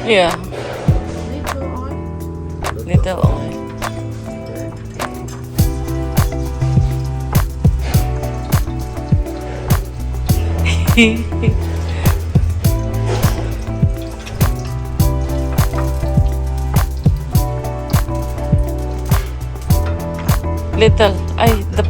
Yeah, Little oil. little oil. Little. Ay, the.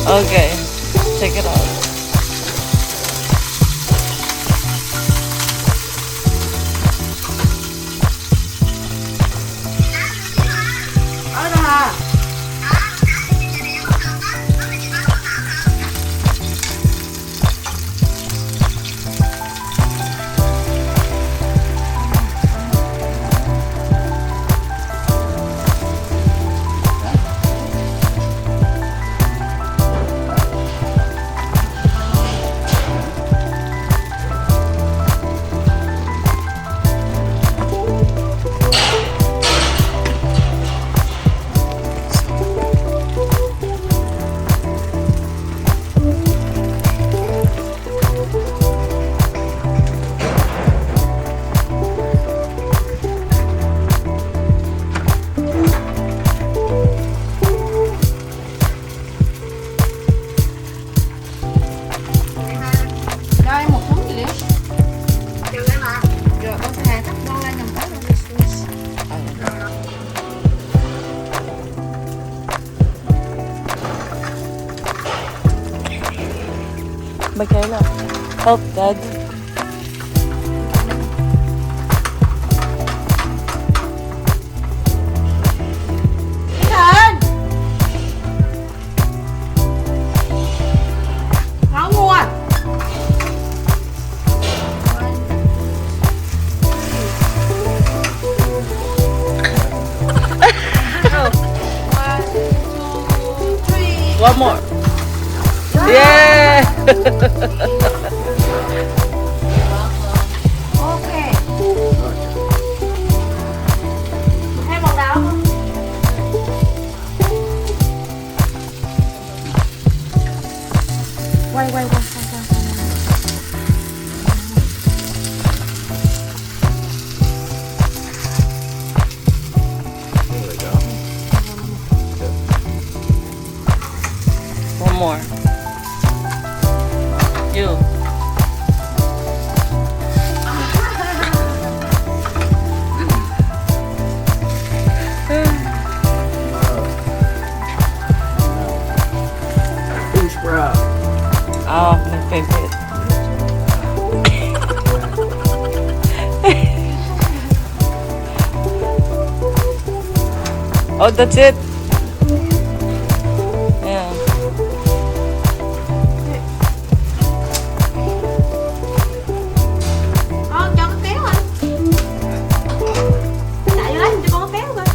Okay, check it out. Ở đó hả? Đây một thúng chị Liễu. Rồi con sẽ thắt con lên nhầm tới rồi. Michaela, help Dad. Lên. Nấu mua. One, two, three. One more. Yeah. Ok. Thêm một đảo không? Quay. One more. You. Pea sprout. Oh, my favorite. Oh, that's it. Yeah. Con cho con kéo anh. Chạy vô lấy cho con kéo coi.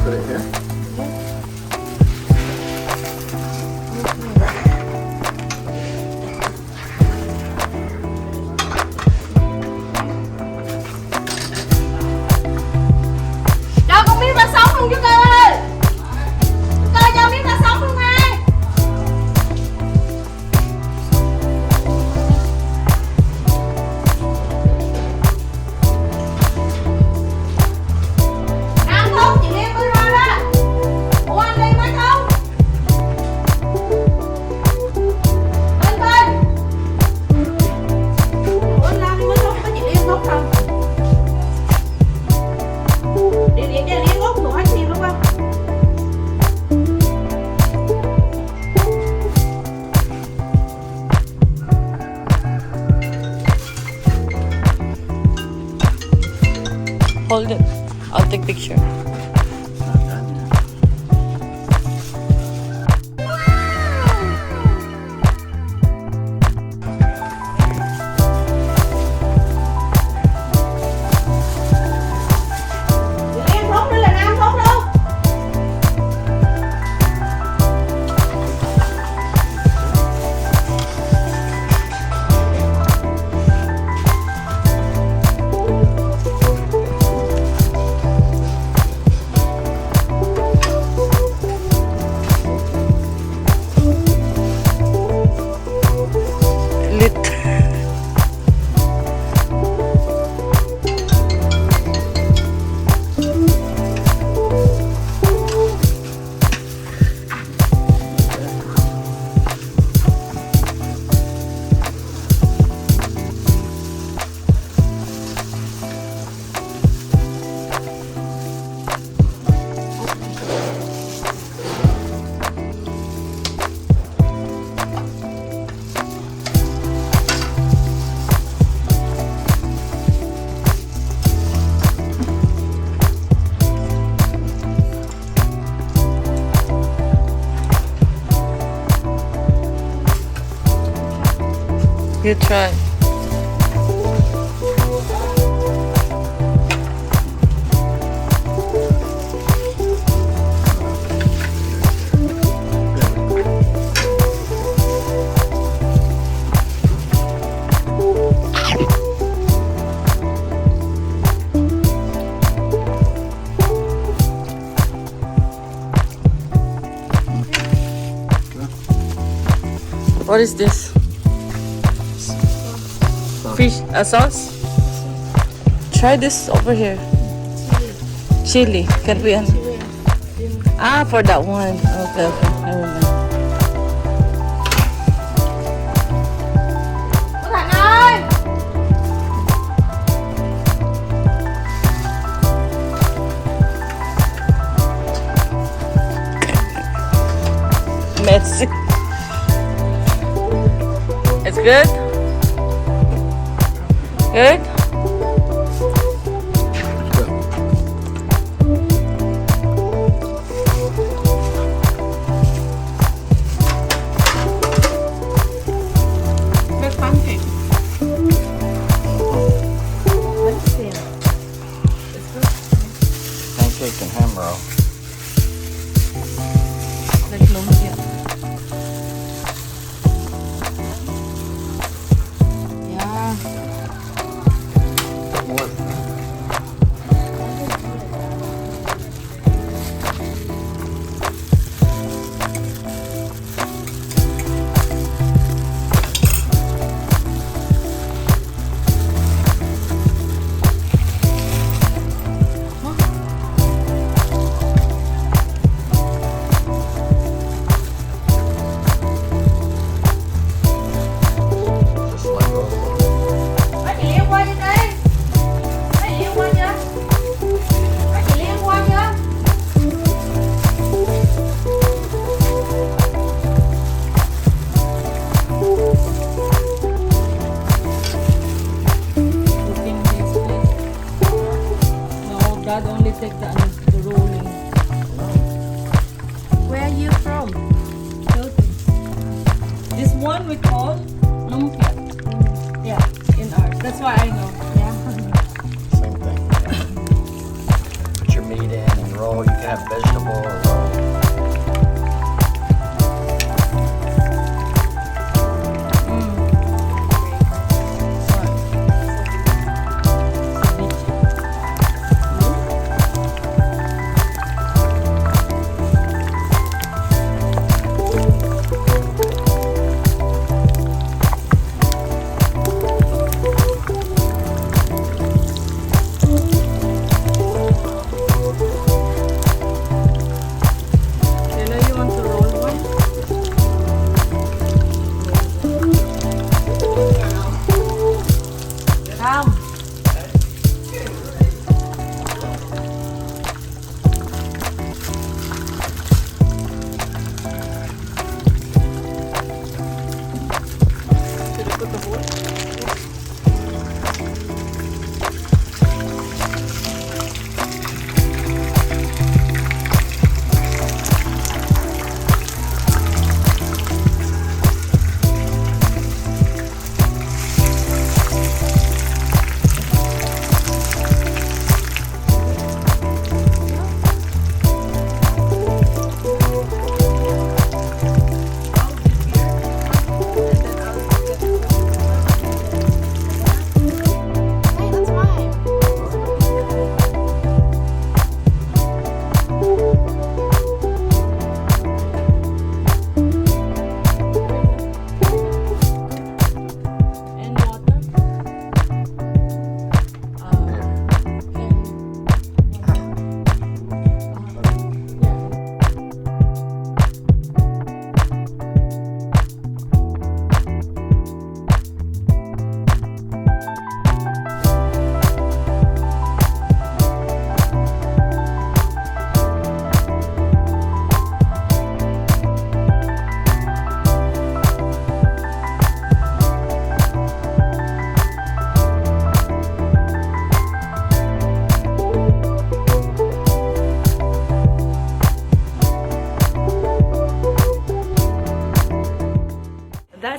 Put it here. Cho con miếng ra sống luôn chú cơ ơi. Chú cơ cho miếng ra sống luôn nè. Ăn không chị Liêm mới ra đó. Ủa anh Liêm mới không? Bên. Ủa anh Lam mới không có chị Liêm không đâu. Điện cho Liêm út rồi hết tiền luôn không? Hold it. I'll take picture. Not done yet. You try. What is this? Fish, a sauce? Try this over here. Chili. Can we? Ah, for that one. Okay, okay. Never mind. Cô Thành ơi. Messy. It's good? Good? Make pancake. Pancake and ham roll. Like lumpia. Yeah. More. Just like roll. Mấy chị liên qua chưa đây? Mấy chị liên qua chưa? Mấy chị liên qua chưa? Cooking this place. No, God only take the rolling. Where are you from? Philippines. This one we call lumpia. Yeah, in ours. That's why I know. Yeah. Same thing. Put your meat in and roll. You can have vegetable or roll.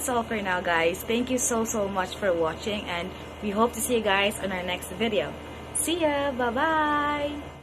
that's all for now, guys. Thank you so much for watching, and we hope to see you guys on our next video. See ya! Bye-bye!